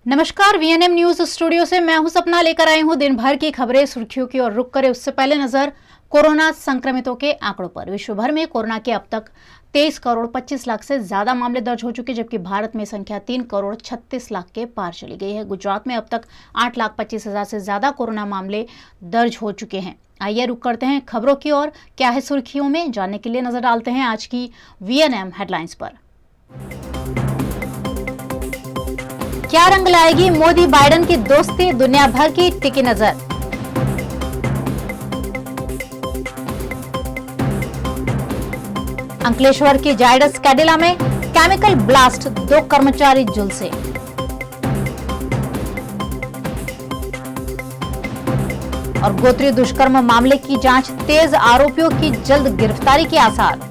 नमस्कार, VNM news studio से मैं हूं सपना, लेकर आई हूं दिन भर की खबरें, सुर्खियों की ओर रुख करें उससे पहले नजर कोरोना संक्रमितों के आंकड़ों पर। विश्व भर में कोरोना के अब तक 23 करोड़ 25 लाख से ज्यादा मामले दर्ज हो चुके, जबकि भारत में संख्या 3 करोड़ 36 लाख के पार चली गई है। गुजरात में अब तक 8,25,000 से ज्यादा कोरोना मामले दर्ज हो चुके हैं। आइए रुक करते हैं खबरों की ओर। क्या है सुर्खियों में, जानने के लिए नजर डालते हैं आज की वीएनएम हेडलाइंस पर। क्या रंग लाएगी मोदी बाइडेन की दोस्ती, दुनिया भर की टिकी नजर। अंकलेश्वर की जायडस कैडिला में केमिकल ब्लास्ट, 2 कर्मचारी झुलसे। और गोत्री दुष्कर्म मामले की जांच तेज, आरोपियों की जल्द गिरफ्तारी के आसार।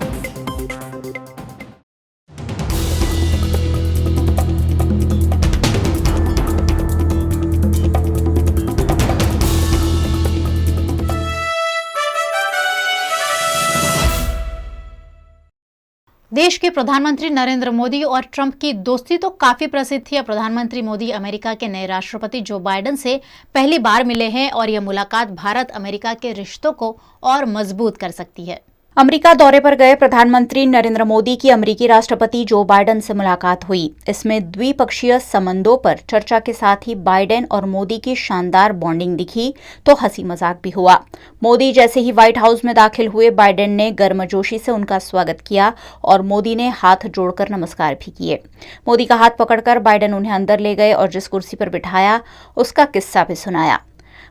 देश के प्रधानमंत्री नरेंद्र मोदी और ट्रंप की दोस्ती तो काफी प्रसिद्ध थी। प्रधानमंत्री मोदी अमेरिका के नए राष्ट्रपति जो बाइडेन से पहली बार मिले हैं और यह मुलाकात भारत अमेरिका के रिश्तों को और मजबूत कर सकती है। अमेरिका दौरे पर गए प्रधानमंत्री नरेंद्र मोदी की अमेरिकी राष्ट्रपति जो बाइडेन से मुलाकात हुई। इसमें द्विपक्षीय संबंधों पर चर्चा के साथ ही बाइडेन और मोदी की शानदार बॉन्डिंग दिखी तो हंसी मजाक भी हुआ। मोदी जैसे ही व्हाइट हाउस में दाखिल हुए, बाइडेन ने गर्मजोशी से उनका स्वागत किया और मोदी ने हाथ जोड़कर नमस्कार भी किए। मोदी का हाथ पकड़कर बाइडेन उन्हें अंदर ले गए और जिस कुर्सी पर बिठाया उसका किस्सा भी सुनाया।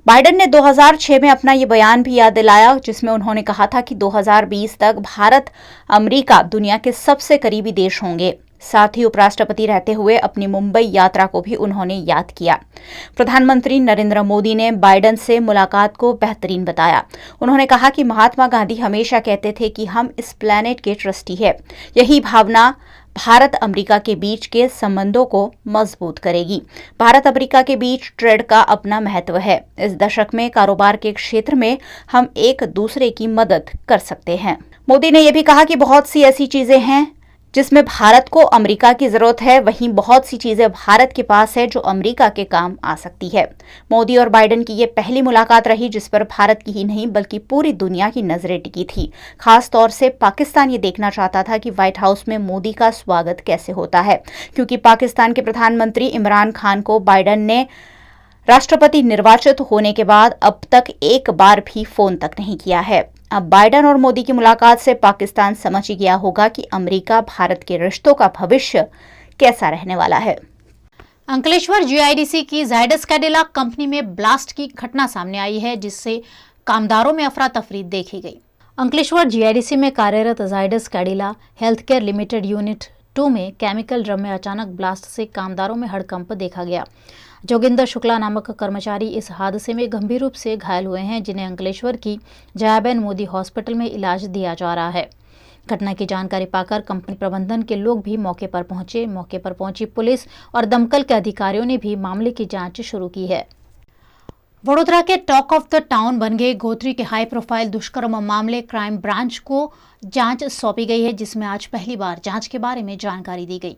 बाइडेन ने 2006 में अपना ये बयान भी याद दिलाया, जिसमें उन्होंने कहा था कि 2020 तक भारत अमेरिका दुनिया के सबसे करीबी देश होंगे। साथ ही उपराष्ट्रपति रहते हुए अपनी मुंबई यात्रा को भी उन्होंने याद किया। प्रधानमंत्री नरेंद्र मोदी ने बाइडेन से मुलाकात को बेहतरीन बताया। उन्होंने कहा कि महात्मा गांधी हमेशा कहते थे कि हम इस प्लेनेट के ट्रस्टी है। यही भावना भारत अमेरिका के बीच के संबंधों को मजबूत करेगी। भारत अमेरिका के बीच ट्रेड का अपना महत्व है। इस दशक में कारोबार के क्षेत्र में हम एक दूसरे की मदद कर सकते हैं। मोदी ने यह भी कहा कि बहुत सी ऐसी चीजें हैं जिसमें भारत को अमेरिका की जरूरत है, वहीं बहुत सी चीजें भारत के पास है जो अमेरिका के काम आ सकती है। मोदी और बाइडेन की ये पहली मुलाकात रही जिस पर भारत की ही नहीं बल्कि पूरी दुनिया की नजरें टिकी थी। खास तौर से पाकिस्तान ये देखना चाहता था कि व्हाइट हाउस में मोदी का स्वागत कैसे होता है, क्योंकि पाकिस्तान के प्रधानमंत्री इमरान खान को बाइडेन ने राष्ट्रपति निर्वाचित होने के बाद अब तक एक बार भी फोन तक नहीं किया है। अब बाइडेन और मोदी की मुलाकात से पाकिस्तान समझ ही गया होगा कि अमेरिका भारत के रिश्तों का भविष्य कैसा रहने वाला है। अंकलेश्वर जीआईडीसी की जायडस कैडिला कंपनी में ब्लास्ट की घटना सामने आई है, जिससे कामदारों में अफरा तफरी देखी गई। अंकलेश्वर जीआईडीसी में कार्यरत Zydus Cadila health care limited unit 2 में केमिकल ड्रम में अचानक ब्लास्ट से कामदारों में हड़कंप देखा गया। जोगिंदर शुक्ला नामक कर्मचारी इस हादसे में गंभीर रूप से घायल हुए हैं, जिन्हें अंकलेश्वर की जयाबेन मोदी हॉस्पिटल में इलाज दिया जा रहा है। घटना की जानकारी पाकर कंपनी प्रबंधन के लोग भी मौके पर पहुंचे। मौके पर पहुंची पुलिस और दमकल के अधिकारियों ने भी मामले की जांच शुरू की है। वडोदरा के टॉक ऑफ द टाउन बन गए गोत्री के हाई प्रोफाइल दुष्कर्म मामले क्राइम ब्रांच को जांच सौंपी गई है, जिसमें आज पहली बार जांच के बारे में जानकारी दी गई।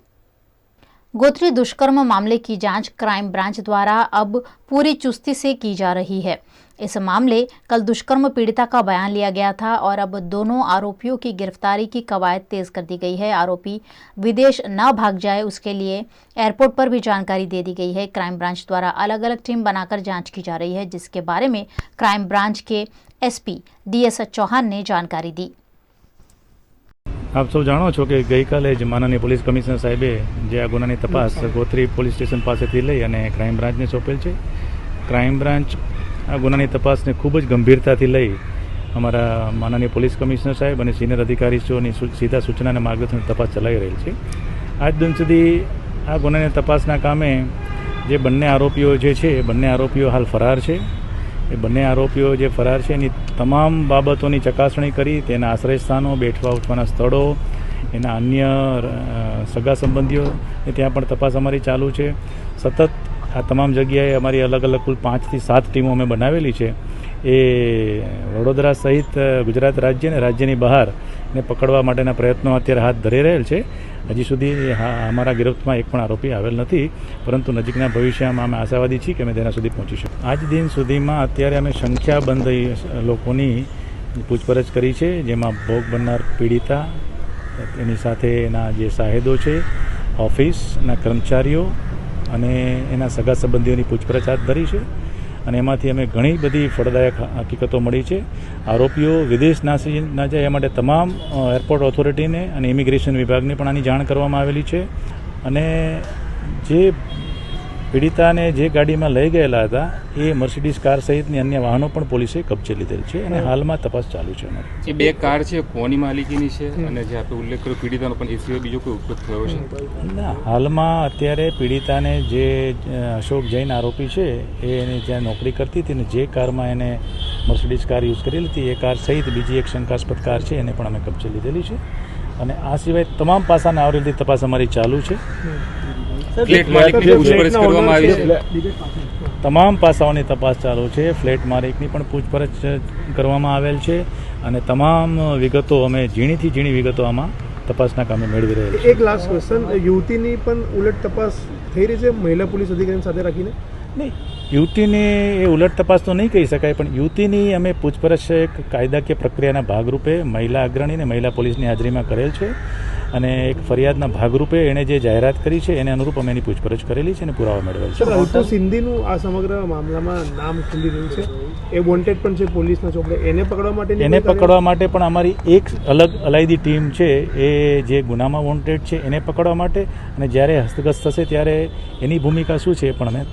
गोत्री दुष्कर्म मामले की जांच क्राइम ब्रांच द्वारा अब पूरी चुस्ती से की जा रही है। इस मामले कल दुष्कर्म पीड़िता का बयान लिया गया था और अब दोनों आरोपियों की गिरफ्तारी की कवायद तेज कर दी गई है। आरोपी विदेश न भाग जाए उसके लिए एयरपोर्ट पर भी जानकारी दे दी गई है। क्राइम ब्रांच द्वारा अलग अलग टीम बनाकर जांच की जा रही है, जिसके बारे में क्राइम ब्रांच के एसपी DS चौहान ने जानकारी दी। આપ સૌ જાણો છો કે ગઈકાલે જ માનનીય પોલીસ કમિશનર સાહેબે જે આ ગુનાની તપાસ ગોત્રી પોલીસ સ્ટેશન પાસેથી લઈ અને ક્રાઇમ બ્રાન્ચને સોંપેલ છે। ક્રાઇમ બ્રાન્ચ આ ગુનાની તપાસને ખૂબ જ ગંભીરતાથી લઈ અમારા માનનીય પોલીસ કમિશનર સાહેબ અને સિનિયર અધિકારીઓની સીધા સૂચના અને માર્ગદર્શન તપાસ ચલાવી રહેલ છે। આજ દિન સુધી આ ગુનાની તપાસના કામે જે બંને આરોપીઓ જે છે બંને આરોપીઓ હાલ ફરાર છે। એ બંને આરોપીઓ જે ફરાર છે એની તમામ બાબતોની ચકાસણી કરી તેના આશ્રયસ્થાનો, બેઠવા ઉઠવાના સ્થળો, એના અન્ય સગા સંબંધીઓ ત્યાં પણ તપાસ અમારી ચાલુ છે। સતત આ તમામ જગ્યાએ અમારી અલગ અલગ કુલ 5 થી 7 ટીમો અમે બનાવેલી છે। એ વડોદરા સહિત ગુજરાત રાજ્ય અને રાજ્યની બહાર ને પકડવા માટેના પ્રયત્નો અત્યારે હાથ ધરી રહેલ છે. હજી સુધી અમારા ગિરફ્તમાં એક પણ આરોપી આવેલ નથી, પરંતુ નજીકના ભવિષ્યમાં અમે આશાવાદી છીએ કે અમે તેના સુધી પહોંચીશું. આજ દિન સુધીમાં અત્યારે અમે સંખ્યાબંધ લોકોની પૂછપરછ કરી છે, જેમાં ભોગ બનનાર પીડિતા, એની સાથે એના જે સાહેદો છે, ઓફિસના કર્મચારીઓ અને એના સગા સંબંધીઓની પૂછપરછ હાથ ધરી છે. અને એમાંથી અમે ઘણી બધી ફળદાયક હકીકતો મળી છે. આરોપીઓ વિદેશ ના જાય એ માટે તમામ એરપોર્ટ ઓથોરિટીને અને ઇમિગ્રેશન વિભાગને પણ આની જાણ કરવામાં આવેલી છે. અને જે પીડિતાને જે ગાડીમાં લઈ ગયેલા હતા એ મર્સિડીઝ કાર સહિતની અન્ય વાહનો પણ પોલીસે કબજે લીધેલ છે અને હાલમાં તપાસ ચાલુ છે. એ બે કાર છે કોની માલિકીની છે અને જે આપણે ઉલ્લેખ કર્યો પીડિતાનો, પણ એ સિવાય બીજો કોઈ ઉપયોગ થયો છે? ના, હાલમાં અત્યારે પીડિતાને જે અશોક જૈન આરોપી છે એને જ્યાં નોકરી કરતી હતી ને જે કારમાં એને મર્સિડીઝ કાર યુઝ કરેલી હતી એ કાર સહિત બીજી એક શંકાસ્પદ કાર છે એને પણ અમે કબજે લીધેલી છે. અને આ સિવાય તમામ પાસાને આવરી લીધી તપાસ અમારી ચાલુ છે. ફ્લેટ માલિકની પૂછપરછ કરવામાં આવી છે. તમામ પાસાઓની તપાસ ચાલુ છે. ફ્લેટ માલિકની પણ પૂછપરછ કરવામાં આવેલ છે અને તમામ વિગતો અમે ઝીણીથી ઝીણી વિગતો આમાં તપાસના કામે મેળવી રહ્યા છીએ. એક લાસ્ટ ક્વેશ્ચન, યુવતીની પણ ઉલટ તપાસ થઈ રહી છે મહિલા પોલીસ અધિકારી સાથે રાખીને? નહીં, યુવતીની એ ઉલટ તપાસ તો નહીં કહી શકાય, પણ યુવતીની અમે પૂછપરછ એક કાયદાકીય પ્રક્રિયાના ભાગરૂપે મહિલા અગ્રણી અને મહિલા પોલીસની હાજરીમાં કરેલ છે અને એક ફરિયાદના ભાગરૂપે એણે જે જાહેરાત કરી છે એને અનુરૂપ અમે એની પૂછપરછ કરેલી છે અને પુરાવા મેળવેલ છે. અલ્પો સિંધીનું આ સમગ્ર મામલામાં નામ ખુલી રહ્યું છે, એ વોન્ટેડ પણ છે પોલીસના ચોપડે. એને પકડવા માટે પણ અમારી એક અલગ અલાયદી ટીમ છે એ જે ગુનામાં વોન્ટેડ છે એને પકડવા માટે, અને જ્યારે હસ્તગત થશે ત્યારે એની ભૂમિકા શું છે એ પણ અમે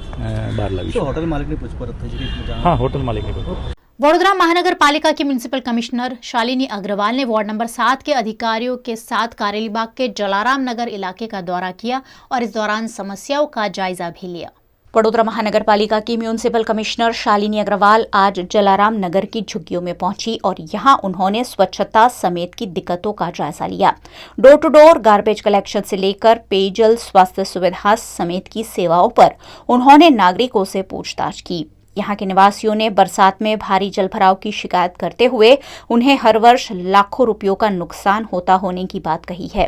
બહાર લાવીશું. હોટલ માલિકની પૂછપરછ થઈ છે? હા, હોટલ માલિકની પૂછપરછ. वडोदरा महानगर पालिका की म्युनिसिपल कमिश्नर शालिनी अग्रवाल ने वार्ड नंबर 7 के अधिकारियों के साथ कारेलीबाग के जलाराम नगर इलाके का दौरा किया और इस दौरान समस्याओं का जायजा भी लिया. वडोदरा महानगर पालिका की म्यूनिसिपल कमिश्नर शालिनी अग्रवाल आज जलाराम नगर की झुग्गियों में पहुंची और यहां उन्होंने स्वच्छता समेत की दिक्कतों का जायजा लिया. Door to door garbage collection से लेकर पेयजल, स्वास्थ्य सुविधा समेत की सेवाओं पर उन्होंने नागरिकों से पूछताछ की. यहाँ के निवासियों ने बरसात में भारी जलभराव की शिकायत करते हुए उन्हें हर वर्ष लाखों रुपयों का नुकसान होता होने की बात कही है.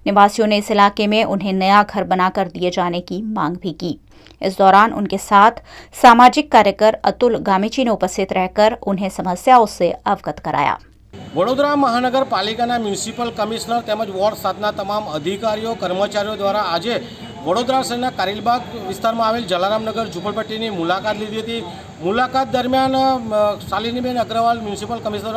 निवासियों ने इस इलाके में उन्हें नया घर बनाकर दिए जाने की मांग भी की. इस दौरान उनके साथ सामाजिक कार्यकर अतुल गामेची ने उपस्थित रहकर उन्हें समस्याओं से अवगत कराया. वडोदरा महानगरपालिकाના મ્યુનિસિપલ કમિશનર તેમજ વોર્ડ 7ના તમામ અધિકારીઓ કર્મચારીઓ દ્વારા આજે વડોદરા શહેરના કારેલીબાગ વિસ્તારમાં આવેલ જલારામનગર ઝૂંપડપટ્ટીની મુલાકાત લીધી હતી. મુલાકાત દરમિયાન શાલિનીબેન અગ્રવાલ મ્યુનિસિપલ કમિશનર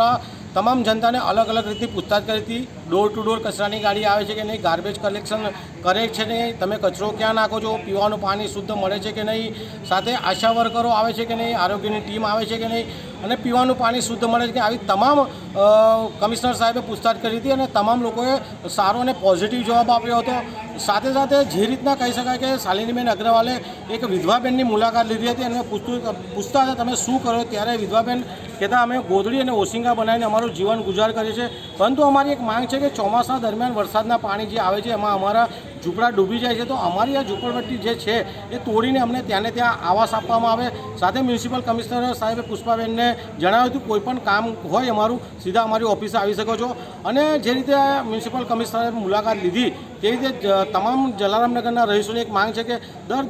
તમામ જનતાને અલગ અલગ રીતની પૂછતાછ કરી હતી. ડોર ટુ ડોર કચરાની ગાડી આવે છે કે નહીં, ગાર્બેજ કલેક્શન કરે છે કે નહીં, તમે કચરો ક્યાં નાખો છો, પીવાનું પાણી શુદ્ધ મળે છે કે નહીં, સાથે આશા વર્કરો આવે છે કે નહીં, આરોગ્યની ટીમ આવે છે કે નહીં, અને પીવાનું પાણી શુદ્ધ મળે છે કે, આવી તમામ કમિશનર સાહેબે પૂછતાછ કરી હતી અને તમામ લોકોએ સારો અને પોઝિટિવ જવાબ આપ્યો હતો. સાથે સાથે જે રીતના કહી શકાય કે શાલિનીબેન અગ્રવાલે એક વિધવાબેનની મુલાકાત લીધી હતી અને પૂછતા હતા તમે શું કરો, ત્યારે વિધવાબેન કહેતા અમે ગોદડી અને ઓશિંગા બનાવીને અમારું જીવન ગુજાર કરીએ છીએ, પરંતુ અમારી એક માંગ છે કે ચોમાસા દરમિયાન વરસાદના પાણી જે આવે છે એમાં અમારા ઝૂંપડા ડૂબી જાય છે, તો અમારી આ ઝૂંપડપટ્ટી જે છે એ તોડીને અમને ત્યાંને ત્યાં આવાસ આપવામાં આવે. સાથે મ્યુનિસિપલ કમિશનર સાહેબે પુષ્પાબેનને જણાવ્યું હતું કોઈ પણ કામ હોય અમારું સીધા અમારી ઓફિસે આવી શકો છો. અને જે રીતે મ્યુનિસિપલ કમિશનરે મુલાકાત લીધી તેવી રીતે તમામ જલારામનગરના રહીશોની એક માંગ છે કે દર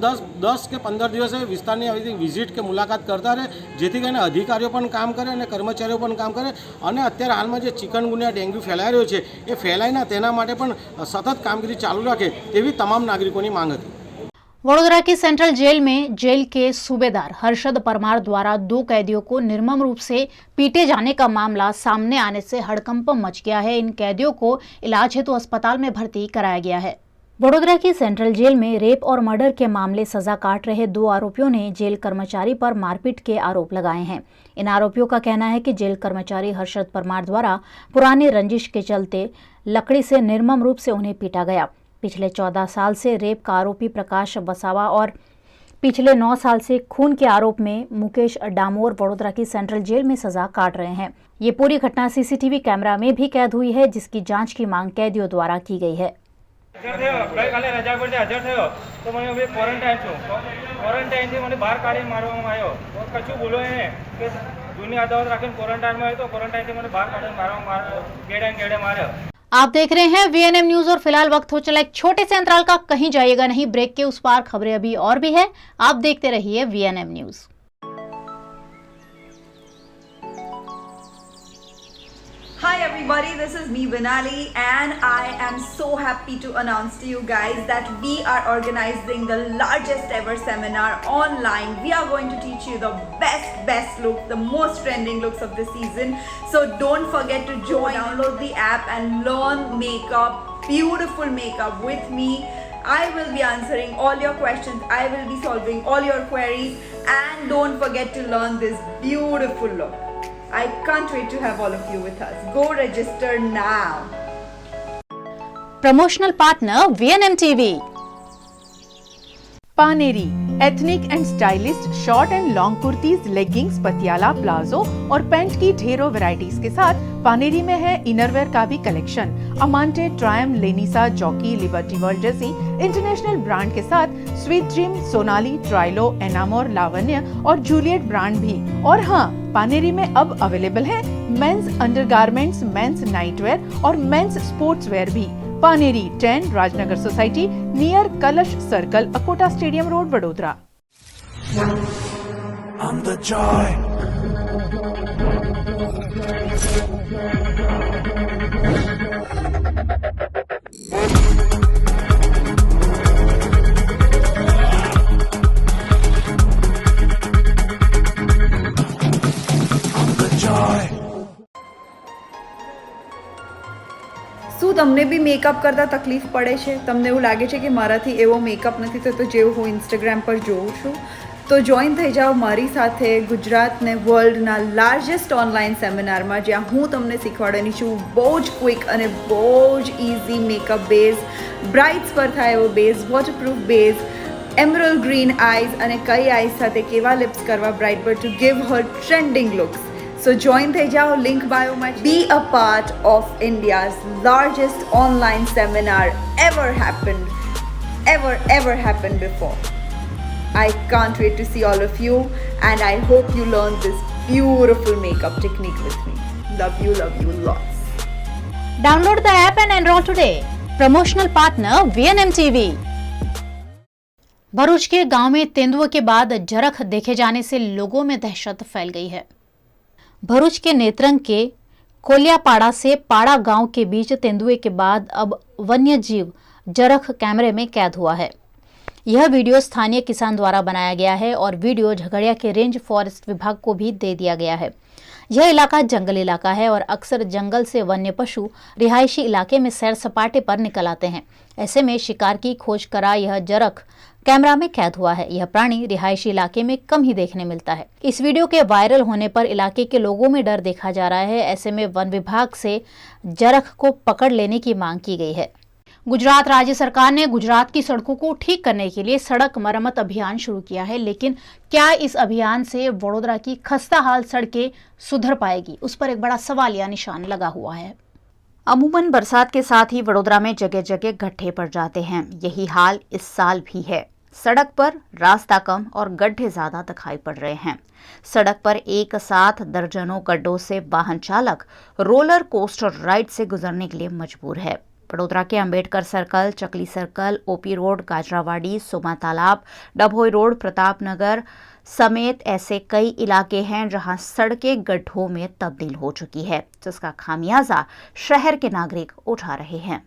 10 કે 15 દિવસે વિસ્તારની આવી વિઝિટ કે મુલાકાત કરતા રહે, જેથી કરીને અધિકારીઓ પણ કામ કરે અને કર્મચારીઓ પણ કામ કરે. અને અત્યારે હાલમાં જે ચિકનગુનિયા ડેન્ગ્યુ ફેલાઈ રહ્યો છે એ ફેલાય ના તેના માટે પણ સતત કામગીરી ચાલુ રાખે તેવી તમામ નાગરિકોની માંગ હતી. वडोदरा की सेंट्रल जेल में जेल के सूबेदार हर्षद परमार द्वारा 2 कैदियों को निर्मम रूप से पीटे जाने का मामला सामने आने से हड़कंप मच गया है. इन कैदियों को इलाज हेतु अस्पताल में भर्ती कराया गया है. वडोदरा की सेंट्रल जेल में रेप और मर्डर के मामले सजा काट रहे 2 आरोपियों ने जेल कर्मचारी पर मारपीट के आरोप लगाए हैं. इन आरोपियों का कहना है कि जेल कर्मचारी हर्षद परमार द्वारा पुरानी रंजिश के चलते लकड़ी से निर्मम रूप से उन्हें पीटा गया. पिछले 14 साल से रेप का आरोपी प्रकाश वसावा और पिछले 9 साल से खून के आरोप में मुकेश डामोर वडोदरा की सेंट्रल जेल में सजा काट रहे हैं. ये पूरी घटना सीसीटीवी कैमरा में भी कैद हुई है, जिसकी जांच की मांग कैदियों द्वारा की गई है. रजा पर हाजर थयो तो मैं अभी क्वॉरंटाइन छूँ. क्वॉरंटाइन थी मैंने बहार काढ़ी मारवामां आव्यो. कशुं बोलो एने के જૂની આદત રાખીને ક્વોરન્ટાઇનમાં આવ્યો તો ક્વોરન્ટાઇનથી મને બહાર કાઢીને ગેડે માર્યો। आप देख रहे हैं VNM न्यूज और फिलहाल वक्त हो चला एक छोटे से अंतराल का, कहीं जाइएगा नहीं, ब्रेक के उस पार खबरें अभी और भी है, आप देखते रहिए VNM news. Hi everybody, this is me Vinali and I am so happy to announce to you guys that we are organizing the largest ever seminar online. We are going to teach you the best look, the most trending looks of the season. So don't forget to download the app and learn makeup, beautiful makeup with me. I will be answering all your questions, I will be solving all your queries, and don't forget to learn this beautiful look. I can't wait to have all of you with us. Go register now. Promotional partner VNM TV. Paneri ethnic and stylist short and long kurtis, leggings, Patiala, palazzo और pant की ढेरों varieties के साथ पानेरी में है innerwear का भी collection. अमांटे, ट्रायम, लेनिसा, jockey, liberty world जैसी इंटरनेशनल ब्रांड के साथ स्वीट ड्रीम, सोनाली, ट्राइलो, एनामोर, लावण्य और जूलियट ब्रांड भी। और हाँ, पानेरी में अब अवेलेबल है मेंस अंडरगारमेंट्स, मेंस नाइटवेयर और मेंस स्पोर्ट्सवेयर भी। पानेरी 10 राजनगर सोसाइटी नियर कलश circle, Akota stadium road, Vadodara. I'm the joy. શું તમને બી મેકઅપ કરતા તકલીફ પડે છે? તમને એવું લાગે છે કે મારાથી એવો મેકઅપ નથી થતો જેવું હું ઇન્સ્ટાગ્રામ પર જોઉં છું? તો જોઈન થઈ જાઓ મારી સાથે ગુજરાતને વર્લ્ડના લાર્જેસ્ટ ઓનલાઈન સેમિનારમાં, જ્યાં હું તમને શીખવાડવાની છું બહુ જ ક્વિક અને બહુ જ ઇઝી મેકઅપ બેઝ, બ્રાઇડ્સ પર થાય એવો base, waterproof base, emerald green eyes અને કઈ આઈઝ સાથે કેવા લિપ્સ કરવા બ્રાઇડ પર ટુ ગિવ હર ટ્રેન્ડિંગ લુક્સ. So join થઈ જાઓ, link bio માં. Be a part of India's largest online seminar ever happened before. I can't wait to see all of you and I hope you learn this beautiful makeup technique with me. Love you lots. Download the app and enroll today. Promotional partner VNM TV. Bharuch के गांव में तेंदुए के बाद जरख देखे जाने से लोगों में दहशत फैल गई है। भरूच के नेत्रंग के कोलियापाड़ा से पाड़ा गांव के बीच तेंदुए के बाद अब वन्य जीव जरख कैमरे में कैद हुआ है। यह वीडियो स्थानीय किसान द्वारा बनाया गया है और वीडियो झगड़िया के रेंज फॉरेस्ट विभाग को भी दे दिया गया है। यह इलाका जंगल इलाका है और अक्सर जंगल से वन्य पशु रिहायशी इलाके में सैर सपाटे पर निकल आते हैं। ऐसे में शिकार की खोज करा यह जरख कैमरा में कैद हुआ है। यह प्राणी रिहायशी इलाके में कम ही देखने मिलता है। इस वीडियो के वायरल होने पर इलाके के लोगों में डर देखा जा रहा है। ऐसे में वन विभाग से जरख को पकड़ लेने की मांग की गई है। गुजरात राज्य सरकार ने गुजरात की सड़कों को ठीक करने के लिए सड़क मरम्मत अभियान शुरू किया है, लेकिन क्या इस अभियान से वडोदरा की खस्ता हाल सड़कें सुधर पाएगी? उस पर एक बड़ा सवाल या निशान लगा हुआ है। अमूमन बरसात के साथ ही वडोदरा में जगह जगह गड्ढे पड़ जाते हैं। यही हाल इस साल भी है। सड़क पर रास्ता कम और गड्ढे ज्यादा दिखाई पड़ रहे हैं। सड़क पर एक साथ दर्जनों गड्ढों से वाहन चालक रोलर कोस्टर राइड से गुजरने के लिए मजबूर है। वडोदरा के अंबेडकर सर्कल, चकली सर्कल, ओपी रोड, गाजरावाड़ी, सोमा तालाब, डभोई रोड, प्रताप नगर समेत ऐसे कई इलाके हैं जहां सड़कें गड्ढों में तब्दील हो चुकी है, जिसका खामियाजा शहर के नागरिक उठा रहे हैं।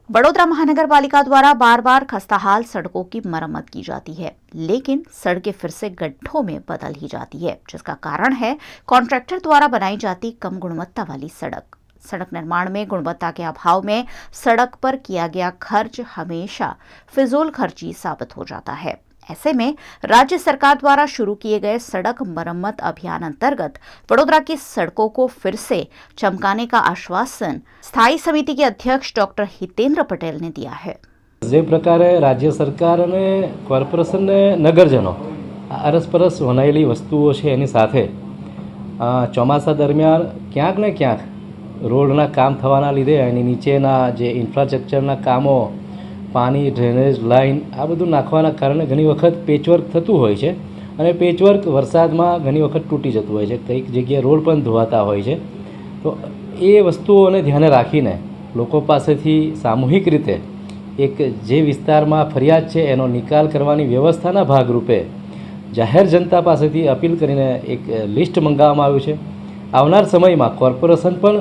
वडोदरा महानगर पालिका द्वारा बार बार खस्ताहाल सड़कों की मरम्मत की जाती है, लेकिन सड़कें फिर से गड्ढों में बदल ही जाती है, जिसका कारण है कॉन्ट्रैक्टर द्वारा बनाई जाती कम गुणवत्ता वाली सड़क। सड़क निर्माण में गुणवत्ता के अभाव में सड़क पर किया गया खर्च हमेशा फिजूल खर्ची साबित हो जाता है। ऐसे में राज्य सरकार द्वारा शुरू किए गए सड़क मरम्मत अभियान अंतर्गत वडोदरा की सड़कों को फिर से चमकाने का आश्वासन स्थायी समिति के अध्यक्ष डॉक्टर हितेंद्र पटेल ने दिया है। જે પ્રકારે રાજ્ય સરકાર અને કોર્પોરેશનને નગરજનો અરસપરસ વનાયેલી વસ્તુઓ છે એની સાથે ચોમાસા દરમિયાન ક્યાંક ને ક્યાંક રોડના કામ થવાના લીધે એની નીચેના જે ઇન્ફ્રાસ્ટ્રક્ચરના કામો પાણી ડ્રેનેજ લાઇન આ બધું નાખવાના કારણે ઘણી વખત પેચવર્ક થતું હોય છે અને પેચવર્ક વરસાદમાં ઘણી વખત તૂટી જતું હોય છે, કંઈક જગ્યાએ રોડ પણ ધોવાતા હોય છે। તો એ વસ્તુઓને ધ્યાને રાખીને લોકો પાસેથી સામૂહિક રીતે એક જે વિસ્તારમાં ફરિયાદ છે એનો નિકાલ કરવાની વ્યવસ્થાના ભાગરૂપે જાહેર જનતા પાસેથી અપીલ કરીને એક લિસ્ટ મંગાવવામાં આવ્યું છે। આવનાર સમયમાં કોર્પોરેશન પણ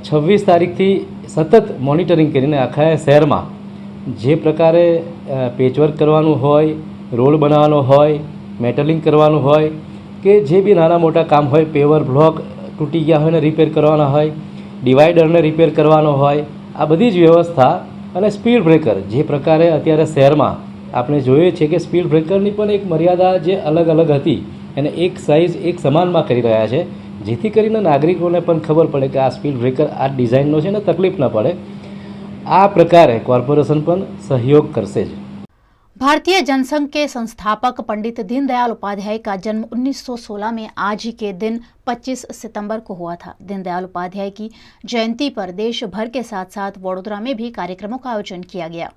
26 તારીખથી સતત મોનિટરિંગ કરીને આખા શહેરમાં જે પ્રકારે પેચવર્ક કરવાનું હોય, રોડ બનાવવાનો હોય, મેટલિંગ કરવાનું હોય કે જે બી નાના મોટા કામ હોય, પેવર બ્લોક તૂટી ગયા હોય ને રિપેર કરવાના હોય, ડિવાઈડરને રિપેર કરવાનો હોય, આ બધી જ વ્યવસ્થા અને સ્પીડ બ્રેકર જે પ્રકારે અત્યારે શહેરમાં આપણે જોઈએ છે કે સ્પીડ બ્રેકરની પણ એક મર્યાદા જે અલગ અલગ હતી એને એક સાઇઝ એક સમાનમાં કરી રહ્યા છે, જેથી કરીને નાગરિકોને પણ ખબર પડે કે આ સ્પીડ બ્રેકર આ ડિઝાઇનનો છે ને તકલીફ ન પડે। આ પ્રકારે કોર્પોરેશન પણ સહયોગ કરશે જ। भारतीय जनसंघ के संस्थापक पंडित दीनदयाल उपाध्याय का जन्म 1916 में आज ही के दिन 25 सितंबर को हुआ था। दीनदयाल उपाध्याय की जयंती पर देश भर के साथ साथ वडोदरा में भी कार्यक्रमों का आयोजन किया गया।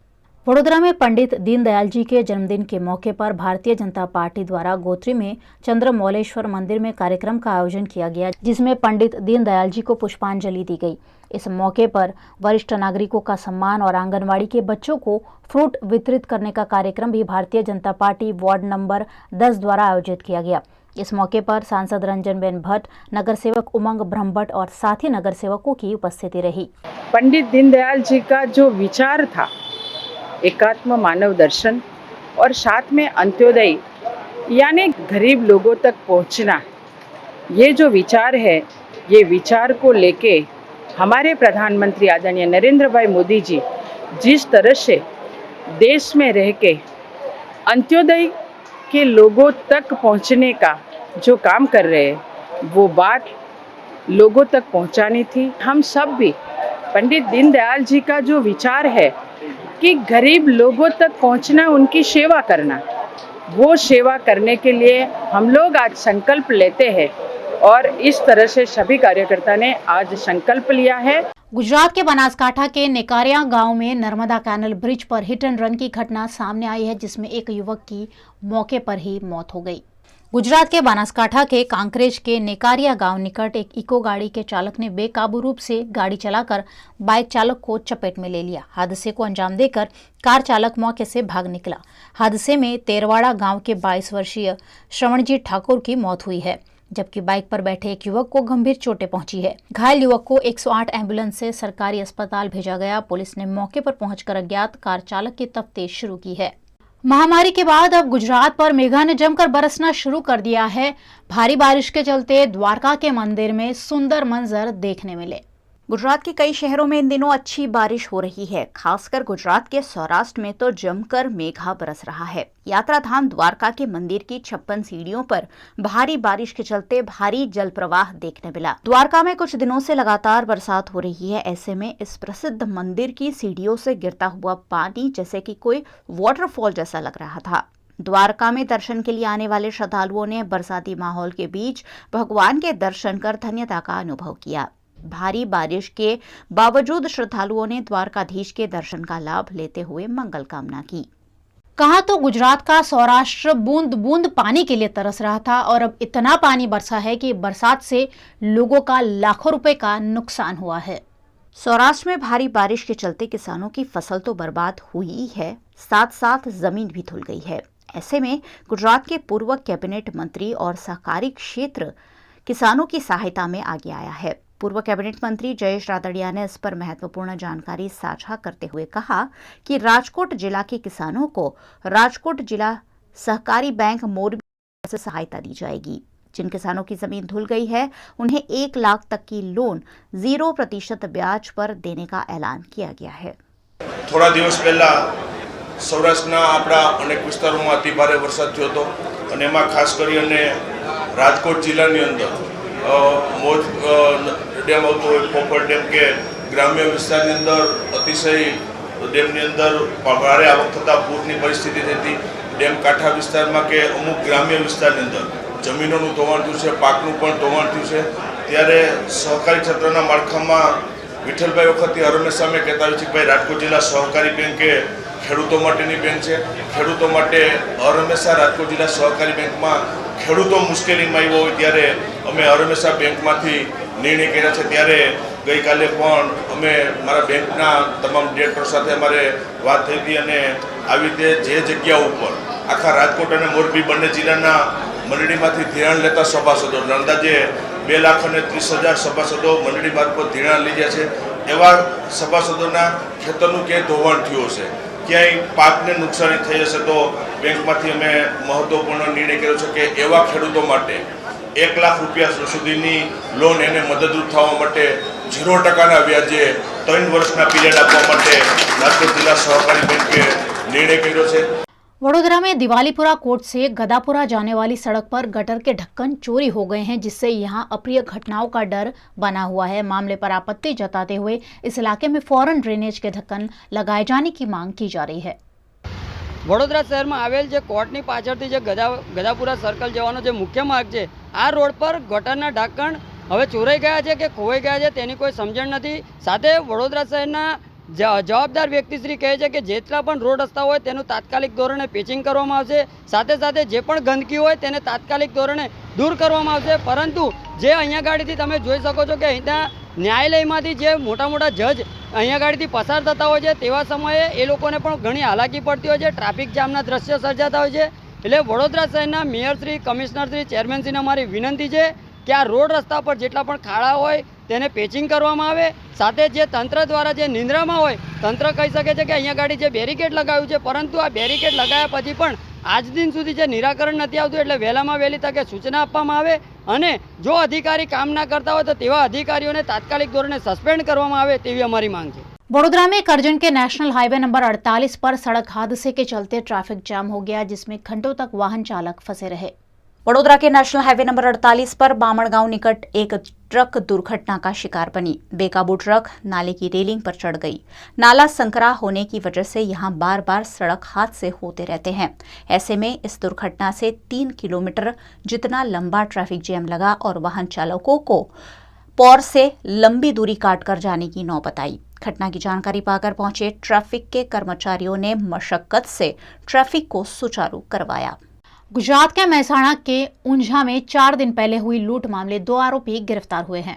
वडोदरा में पंडित दीनदयाल जी के जन्मदिन के मौके पर भारतीय जनता पार्टी द्वारा गोत्री में चंद्रमौलेश्वर मंदिर में कार्यक्रम का आयोजन किया गया, जिसमें पंडित दीनदयाल जी को पुष्पांजलि दी गई। इस मौके पर वरिष्ठ नागरिकों का सम्मान और आंगनवाड़ी के बच्चों को फ्रूट वितरित करने का कार्यक्रम भी Bharatiya Janata party ward number 10 द्वारा आयोजित किया गया। इस मौके पर सांसद रंजनबेन भट्ट, नगर सेवक उमंग ब्रह्मभट्ट और साथी नगर सेवकों की उपस्थिति रही। पंडित दीनदयाल जी का जो विचार था, एकात्म मानव दर्शन और साथ में अंत्योदय यानी गरीब लोगों तक पहुंचना, ये जो विचार है, ये विचार को लेके हमारे प्रधानमंत्री आदरणीय नरेंद्र भाई मोदी जी जिस तरह से देश में रह के अंत्योदय के लोगों तक पहुंचने का जो काम कर रहे हैं, वो बात लोगों तक पहुंचानी थी। हम सब भी पंडित दीनदयाल जी का जो विचार है कि गरीब लोगों तक पहुंचना, उनकी सेवा करना, वो सेवा करने के लिए हम लोग आज संकल्प लेते हैं और इस तरह से सभी कार्यकर्ता ने आज संकल्प लिया है। गुजरात के बनासकांठा के नेकारिया गांव में नर्मदा कैनल ब्रिज पर हिट एंड रन की घटना सामने आई है, जिसमें एक युवक की मौके पर ही मौत हो गई। गुजरात के बनासकांठा के कांकरेज के नेकारिया गांव निकट एक इको गाड़ी के चालक ने बेकाबू रूप से गाड़ी चलाकर बाइक चालक को चपेट में ले लिया। हादसे को अंजाम देकर कार चालक मौके से भाग निकला। हादसे में तेरवाड़ा गांव के 22 वर्षीय श्रवणजीत ठाकुर की मौत हुई है, जबकि बाइक पर बैठे एक युवक को गंभीर चोटें पहुंची है। घायल युवक को 108 एम्बुलेंस से सरकारी अस्पताल भेजा गया। पुलिस ने मौके पर पहुंचकर अज्ञात कार चालक की तफ्तीश शुरू की है। महामारी के बाद अब गुजरात पर मेघा ने जमकर बरसना शुरू कर दिया है। भारी बारिश के चलते द्वारका के मंदिर में सुंदर मंजर देखने मिले। गुजरात के कई शहरों में इन दिनों अच्छी बारिश हो रही है। खासकर गुजरात के सौराष्ट्र में तो जमकर मेघा बरस रहा है। यात्रा धाम द्वारका के मंदिर की 56 सीढ़ियों पर भारी बारिश के चलते भारी जल प्रवाह देखने मिला। द्वारका में कुछ दिनों से लगातार बरसात हो रही है। ऐसे में इस प्रसिद्ध मंदिर की सीढ़ियों से गिरता हुआ पानी जैसे कि कोई वाटरफॉल जैसा लग रहा था। द्वारका में दर्शन के लिए आने वाले श्रद्धालुओं ने बरसाती माहौल के बीच भगवान के दर्शन कर धन्यता का अनुभव किया। भारी बारिश के बावजूद श्रद्धालुओं ने द्वारकाधीश के दर्शन का लाभ लेते हुए मंगल कामना की। कहा तो गुजरात का सौराष्ट्र बूंद बूंद पानी के लिए तरस रहा था और अब इतना पानी बरसा है कि बरसात से लोगों का लाखों रुपए का नुकसान हुआ है। सौराष्ट्र में भारी बारिश के चलते किसानों की फसल तो बर्बाद हुई है, साथ साथ जमीन भी धुल गई है। ऐसे में गुजरात के पूर्व कैबिनेट मंत्री और सहकारी क्षेत्र किसानों की सहायता में आगे आया है। पूर्व कैबिनेट मंत्री जयेश रादड़िया ने इस पर महत्वपूर्ण जानकारी साझा करते हुए कहा कि राजकोट जिला के किसानों को राजकोट जिला सहकारी बैंक मोरबी से सहायता दी जाएगी। जिन किसानों की जमीन धुल गई है उन्हें 1 लाख तक की लोन 0% ब्याज पर देने का ऐलान किया गया है। थोड़ा दिवस पहला સૌરાષ્ટ્રના આપણા અનેક વિસ્તારોમાં અતિભારે વરસાદ થયો હતો અને એમાં ખાસ કરીને રાજકોટ જિલ્લાની અંદર મોજ ડેમ આવતો હોય, પોપર ડેમ કે ગ્રામ્ય વિસ્તારની અંદર અતિશય ડેમની અંદર ભારે આવક થતાં પૂરની પરિસ્થિતિ થઈ હતી. ડેમ કાંઠા વિસ્તારમાં કે અમુક ગ્રામ્ય વિસ્તારની અંદર જમીનોનું ધોવાણ થયું છે, પાકનું પણ ધોવાણ થયું છે. ત્યારે સહકારી ક્ષેત્રના માળખામાં વિઠ્ઠલભાઈ વખતથી હંમેશા અમે કહેતા હોય છે કે ભાઈ રાજકોટ જિલ્લા સહકારી બેંક એ ખેડૂતો માટેની બેંક છે. ખેડૂતો માટે હંમેશા રાજકોટ જિલ્લા સહકારી બેંકમાં ખેડૂતો મુશ્કેલીમાં આવ્યો હોય ત્યારે અમે હંમેશા બેંકમાંથી નિર્ણય કર્યા છે. ત્યારે ગઈકાલે પણ અમે મારા બેંકના તમામ ડિરેક્ટર સાથે અમારે વાત થઈ હતી અને આવી રીતે જે જગ્યા ઉપર આખા રાજકોટ અને મોરબી બંને જિલ્લાના મંડળીમાંથી ધિરાણ લેતા સભાસદો અંદાજે 2,30,000 સભાસદો મંડળી મારફત ધિરાણ લઈ ગયા છે. એવા સભાસદોના ખેતરનું ક્યાંય ધોવાણ થયું હશે, ક્યાંય પાકને નુકસાની થઈ હશે તો બેંકમાંથી અમે મહત્વપૂર્ણ નિર્ણય કર્યો છે કે એવા ખેડૂતો માટે 1 લાખ રૂપિયા સુધીની લોન એને મદદરૂપ થવા માટે 0% વ્યાજે 3 વર્ષના પીરિયડ આપવા માટે રાજકોટ जिला सहकारी बैंक के निर्णय કર્યો છે। वडोदरा में दिवालीपुरा कोर्ट से गदापुरा जाने वाली सड़क पर गटर के ढक्कन चोरी हो गए हैं, जिससे यहां अप्रिय घटनाओं का डर बना हुआ है। मामले पर आपत्ति जताते हुए इस इलाके में फौरन ड्रेनेज के ढक्कन लगाए जाने की मांग की जा रही है। वडोदरा शहर में आवेल जे कोर्टनी पाछळथी जे गदापुरा सर्कल जवानो जे मुख्य मार्ग है, आ रोड पर गटरना ढक्कन हवे चोराई गया है कि खोवाई गया है तेनी कोई समझण नहीं। साथे वडोदरा शहरना जवाबदार व्यक्तिश्री कहे छे कि जेटला पण रोड रस्ता होय तेनुं तात्कालिक धोरणे पेचिंग करवामां आवशे, साथे साथे जे पण गंदकी होय तेने तात्कालिक धोरणे दूर करवामां आवशे। परंतु जे अहींया गाड़ीथी तमे जोई शको छो कि अहींया न्यायालयमांथी जे मोटा मोटा जज अहींया गाड़ीथी पसार थता होय छे तेवा समये ए लोकोने पण घणी हालाकी पड़ती होय छे, ट्राफिक जामना दृश्य सर्जाता होय छे। एटले वडोदरा शहरना मेयरश्री, कमिश्नरश्री, चेरमेनश्रीने अमारी विनंती छे कि आ रोड रस्ता पर जेटला पण खाड़ा होय तेने पेचिंग करवामां आवे। साथे जे तंत्र द्वारा जे निंद्रामां होय तंत्र कही शके छे कि अहींया गाड़ी जे बेरिकेड लगाव्युं छे, परंतु आ बेरिकेड लगाया पछी पण आज दिन सुधी जे निराकरण नथी आवतुं, एटले वहेलामां वहेली तके सूचना आपवामां आवे अने जो अधिकारी काम ना करता होय तो तेवा अधिकारीओने तात्कालिक धोरणे सस्पेन्ड करवामां आवे तेवी अमारी मांग छे। वडोदरा में करजन के नेशनल हाईवे नंबर 48 पर सड़क हादसे के चलते ट्रैफिक जाम हो गया, जिसमें घंटों तक वाहन चालक फंसे रहे। वडोदरा के नेशनल हाईवे नंबर 48 पर बामणगांव निकट एक ट्रक दुर्घटना का शिकार बनी। बेकाबू ट्रक नाले की रेलिंग पर चढ़ गई। नाला संकरा होने की वजह से यहां बार बार सड़क हादसे होते रहते हैं। ऐसे में इस दुर्घटना से 3 किलोमीटर जितना लंबा ट्रैफिक जैम लगा और वाहन चालकों को पौर से लंबी दूरी काटकर जाने की नौबत आई। घटना की जानकारी पाकर पहुंचे ट्रैफिक के कर्मचारियों ने मशक्कत से ट्रैफिक को सुचारू करवाया। गुजरात के महसाणा के ऊंझा में 4 दिन पहले हुई लूट मामले 2 आरोपी गिरफ्तार हुए हैं।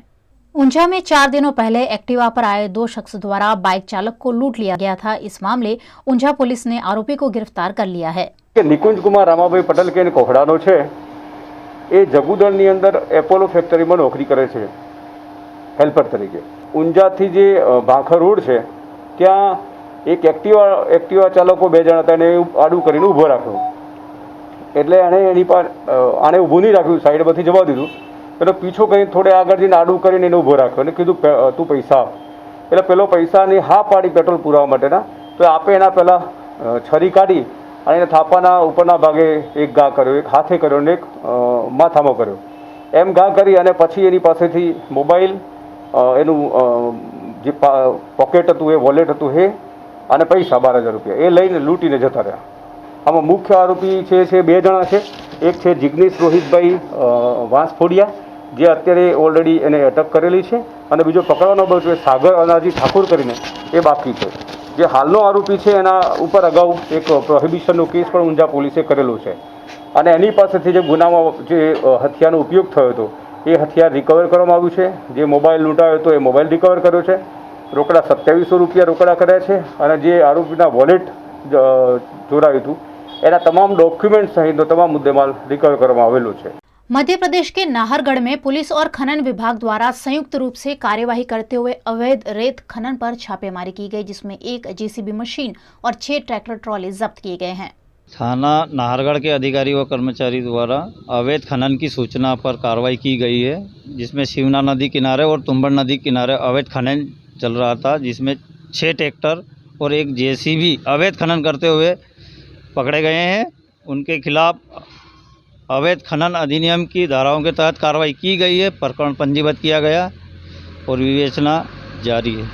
ऊंझा में 4 दिनों पहले एक्टिवा पर आए 2 शख्स द्वारा बाइक चालक को लूट लिया गया था। इस मामले ऊंझा पुलिस ने आरोपी को गिरफ्तार कर लिया है। निकुंज कुमार रामाभाई पटेल के कोखड़ानो छे, ए जगुदळनी अंदर एपोलो फैक्टरी में नौकरी करे छे हेल्पर तरीके। ऊंझा थी जे भाखर रोड है त्या एक एक्टिवा चालको 2 जण हता ने आडू करीने ऊभो राख्यो, એટલે એની પર આને ઊભું નહીં રાખ્યું, સાઈડમાંથી જવા દીધું। એટલે પીછો કરી થોડે આગળ જઈને આડું કરીને એને ઊભો રાખ્યો અને કીધું તું પૈસા આપ। એટલે પેલો પૈસાની હા પાડી પેટ્રોલ પુરાવા માટેના, તો આપે એના પહેલાં છરી કાઢી અને એને થાપાના ઉપરના ભાગે એક ઘા કર્યો, એક હાથે કર્યો અને એક માથામાં કર્યો। એમ ઘા કરી અને પછી એની પાસેથી મોબાઈલ, એનું જે પોકેટ હતું એ વોલેટ હતું એ અને પૈસા 12,000 રૂપિયા એ લઈને લૂંટીને જતા રહ્યા। આમાં મુખ્ય આરોપી છે 2 જણા છે। એક છે જિગ્નેશ રોહિતભાઈ વાંસફોડિયા, જે અત્યારે ઓલરેડી એને અટક કરેલી છે, અને બીજો પકડવાનો બચ્યો સાગર અનાજી ઠાકુર કરીને એ બાકી છે। જે હાલનો આરોપી છે એના ઉપર અગાઉ એક પ્રોહિબિશનનો કેસ પણ ઊંઝા પોલીસે કરેલો છે, અને એની પાસેથી જે ગુનામાં જે હથિયારનો ઉપયોગ થયો હતો એ હથિયાર રિકવર કરવામાં આવ્યું છે। જે મોબાઈલ લૂંટાયો હતો એ મોબાઈલ રિકવર કર્યો છે। રોકડા 2700 રૂપિયા રોકડા કર્યા છે, અને જે આરોપીના વોલેટ ચોરાયું હતું એના તમામ डॉक्यूमेंट सहित तमाम मुद्देमाल रिकवर કરવામાં આવેલો છે। मध्य प्रदेश के नाहरगढ़ में पुलिस और खनन विभाग द्वारा संयुक्त रूप से कार्यवाही करते हुए अवैध रेत खनन पर छापेमारी की गई, जिसमें 1 जेसीबी मशीन और 6 ट्रैक्टर ट्रॉली जब्त किए गए हैं। थाना नाहरगढ़ के अधिकारी व कर्मचारी द्वारा अवैध खनन की सूचना पर कार्रवाई की गई है, जिसमें शिवना नदी किनारे और तुम्बड़ नदी किनारे अवैध खनन चल रहा था, जिसमें 6 ट्रैक्टर और एक जेसीबी अवैध खनन करते हुए पकड़े गए हैं। उनके खिलाफ अवैध खनन अधिनियम की धाराओं के तहत कार्रवाई की गई है, प्रकरण पंजीबद्ध किया गया और विवेचना जारी है।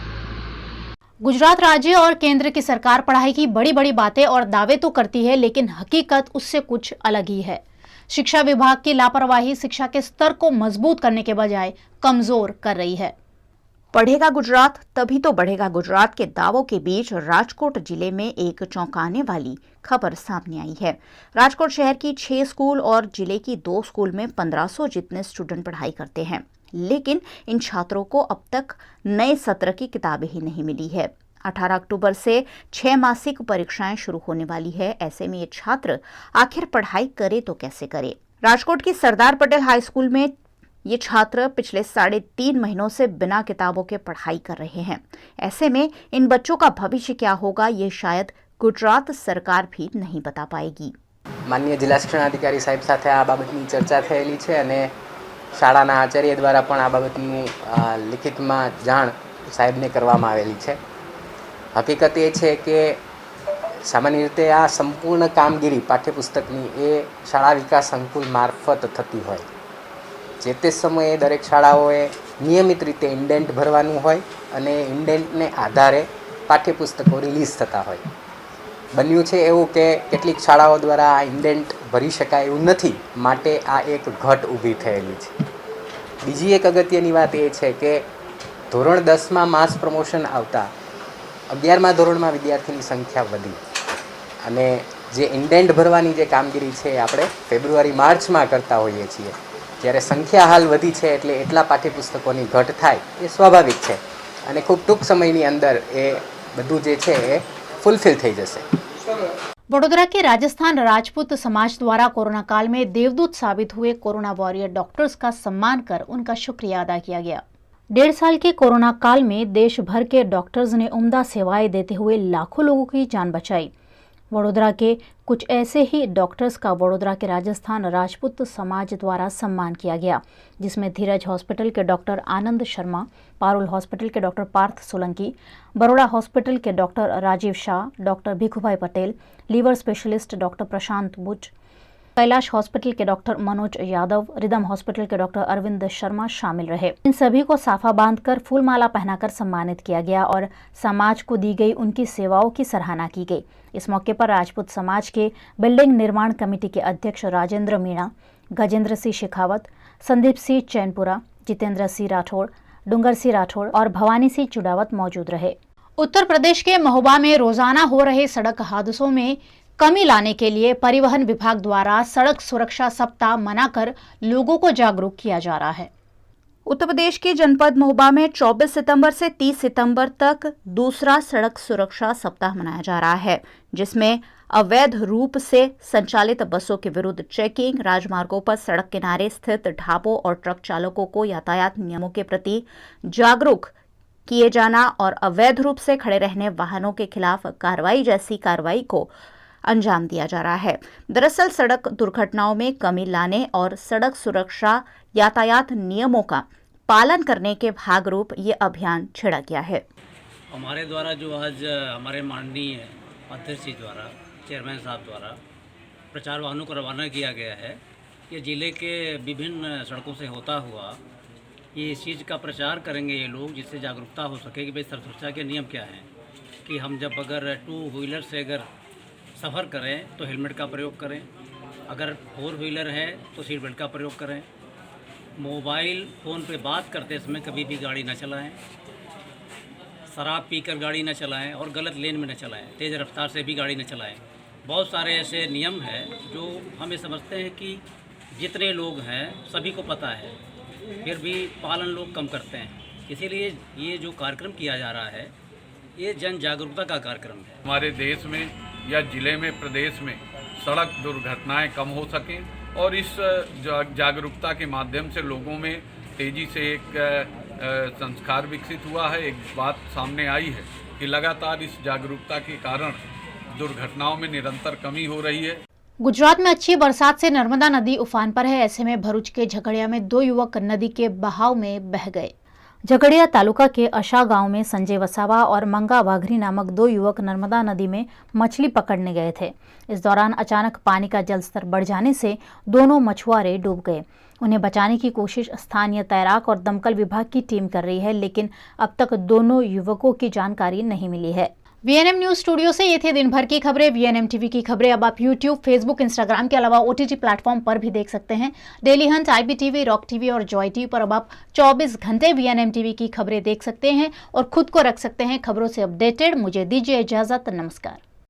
गुजरात राज्य और केंद्र की सरकार पढ़ाई की बड़ी बड़ी बातें और दावे तो करती है, लेकिन हकीकत उससे कुछ अलग ही है। शिक्षा विभाग की लापरवाही शिक्षा के स्तर को मजबूत करने के बजाय कमजोर कर रही है। पढ़ेगा गुजरात तभी तो बढ़ेगा गुजरात के दावों के बीच राजकोट जिले में एक चौंकाने वाली खबर सामने आई है। राजकोट शहर की 6 स्कूल और जिले की 2 स्कूल में 1500 जितने स्टूडेंट पढ़ाई करते हैं, लेकिन इन छात्रों को अब तक नए सत्र की किताबें ही नहीं मिली है। 18 अक्टूबर से 6 मासिक परीक्षाएं शुरू होने वाली है। ऐसे में ये छात्र आखिर पढ़ाई करे तो कैसे करे। राजकोट की सरदार पटेल हाई स्कूल में ये छात्र पिछले 3.5 महीनों से बिना किताबों के पढ़ाई कर रहे हैं। ऐसे में इन बच्चों का भविष्य क्या होगा, ये शायद गुजरात सरकार भी नहीं बता पाएगी। माननीय जिला शिक्षणाधिकारी साहेब સાથે આ બાબતની ચર્ચા થયેલી છે અને શાળાના આચાર્ય દ્વારા પણ આ બાબતની લિખિતમાં જાણ સાહેબને કરવામાં આવેલી છે। હકીકત એ છે કે સામાન્ય રીતે આ સંપૂર્ણ કામગીરી પાઠ્યપુસ્તકની એ શાળા વિકાસ સંકુલ મારફત થતી હોય। જે તે સમયે દરેક શાળાઓએ નિયમિત રીતે ઇન્ડેન્ટ ભરવાનું હોય અને ઇન્ડેન્ટને આધારે પાઠ્યપુસ્તકો રિલીઝ થતા હોય। બન્યું છે એવું કે કેટલીક શાળાઓ દ્વારા આ ઇન્ડેન્ટ ભરી શકાય એવું નથી, માટે આ એક ઘટ ઊભી થયેલી છે। બીજી એક અગત્યની વાત એ છે કે ધોરણ 10માં માસ પ્રમોશન આવતા 11મા ધોરણમાં વિદ્યાર્થીની સંખ્યા વધી અને જે ઇન્ડેન્ટ ભરવાની જે કામગીરી છે આપણે ફેબ્રુઆરી માર્ચમાં કરતા હોઈએ છીએ, જ્યારે સંખ્યા હાલ વધી છે એટલે એટલા પાઠ્યપુસ્તકોની ઘટ થાય એ સ્વાભાવિક છે અને ખૂબ ટૂંક સમયની અંદર એ બધું જે છે એ ફૂલફિલ થઈ જશે। वडोदरा के राजस्थान राजपूत समाज द्वारा कोरोना काल में देवदूत साबित हुए कोरोना वॉरियर डॉक्टर्स का सम्मान कर उनका शुक्रिया अदा किया गया। 1.5 साल के कोरोना काल में देश भर के डॉक्टर्स ने उम्दा सेवाएं देते हुए लाखों लोगों की जान बचाई। वडोदरा के कुछ ऐसे ही डॉक्टर्स का वडोदरा के राजस्थान राजपूत समाज द्वारा सम्मान किया गया, जिसमें धीरज हॉस्पिटल के डॉक्टर आनंद शर्मा, पारुल हॉस्पिटल के डॉक्टर पार्थ सोलंकी, बरोड़ा हॉस्पिटल के doctor Rajiv Shah, doctor Bhikhubhai Patel, liver specialist doctor Prashant Buch, Kailash hospital के doctor Manoj Yadav, Rhythm hospital के डॉक्टर अरविंद शर्मा शामिल रहे। इन सभी को साफा बांधकर फूलमाला पहनाकर सम्मानित किया गया और समाज को दी गई उनकी सेवाओं की सराहना की गई। इस मौके पर राजपूत समाज के बिल्डिंग निर्माण कमेटी के अध्यक्ष राजेंद्र मीणा, गजेंद्र सिंह शेखावत, संदीप सिंह चैनपुरा, जितेंद्र सिंह राठौड़, डूंगर सिंह राठौड़ और भवानी सिंह चुड़ावत मौजूद रहे। उत्तर प्रदेश के महोबा में रोजाना हो रहे सड़क हादसों में कमी लाने के लिए परिवहन विभाग द्वारा सड़क सुरक्षा सप्ताह मनाकर लोगों को जागरूक किया जा रहा है। उत्तर प्रदेश के जनपद महोबा में 24 सितंबर से 30 सितंबर तक दूसरा सड़क सुरक्षा सप्ताह मनाया जा रहा है, जिसमें अवैध रूप से संचालित बसों के विरुद्ध चेकिंग, राजमार्गों पर सड़क किनारे स्थित ढाबों और ट्रक चालकों को यातायात नियमों के प्रति जागरूक किए जाना और अवैध रूप से खड़े रहने वाहनों के खिलाफ कार्रवाई जैसी कार्रवाई को अंजाम दिया जा रहा है। दरअसल सड़क दुर्घटनाओं में कमी लाने और सड़क सुरक्षा यातायात नियमों का पालन करने के भागरूप ये अभियान छेड़ा गया है। हमारे द्वारा जो आज हमारे माननीय अध्यक्ष जी द्वारा, चेयरमैन साहब द्वारा प्रचार वाहनों को रवाना किया गया है, ये ज़िले के विभिन्न सड़कों से होता हुआ ये इस चीज़ का प्रचार करेंगे ये लोग, जिससे जागरूकता हो सके कि भाई सड़क सुरक्षा के नियम क्या हैं, कि हम जब अगर 2 व्हीलर से अगर सफ़र करें तो हेलमेट का प्रयोग करें, अगर 4 व्हीलर है तो सीट बेल्ट का प्रयोग करें, मोबाइल फ़ोन पे बात करते समय कभी भी गाड़ी न चलाएं, शराब पीकर गाड़ी न चलाएं और गलत लेन में न चलाएं, तेज़ रफ्तार से भी गाड़ी न चलाएं। बहुत सारे ऐसे नियम हैं जो हमें समझते हैं कि जितने लोग हैं सभी को पता है, फिर भी पालन लोग कम करते हैं। इसीलिए ये जो कार्यक्रम किया जा रहा है ये जन जागरूकता का कार्यक्रम है। हमारे देश में या ज़िले में, प्रदेश में सड़क दुर्घटनाएं कम हो सकें और इस जागरूकता के माध्यम से लोगों में तेज़ी से एक संस्कार विकसित हुआ है। एक बात सामने आई है कि लगातार इस जागरूकता के कारण दुर्घटनाओं में निरंतर कमी हो रही है। गुजरात में अच्छी बरसात से नर्मदा नदी उफान पर है। ऐसे में भरूच के झगड़िया में 2 युवक नदी के बहाव में बह गए। झगड़िया तालुका के अशा गांव में संजय वसावा और मंगा वाघरी नामक 2 युवक नर्मदा नदी में मछली पकड़ने गए थे। इस दौरान अचानक पानी का जलस्तर बढ़ जाने से दोनों मछुआरे डूब गए। उन्हें बचाने की कोशिश स्थानीय तैराक और दमकल विभाग की टीम कर रही है, लेकिन अब तक दोनों युवकों की जानकारी नहीं मिली है। वीएनएम न्यूज स्टूडियो से ये थे दिन भर की खबरें। वीएनएम टीवी की खबरें अब आप यूट्यूब, फेसबुक, इंस्टाग्राम के अलावा ओटीटी प्लेटफॉर्म पर भी देख सकते हैं। Daily Hunt, IBTV, rock TV और जॉय टीवी पर अब आप 24 घंटे वीएनएम टीवी की खबरें देख सकते हैं और खुद को रख सकते हैं खबरों से अपडेटेड। मुझे दीजिए इजाजत, नमस्कार।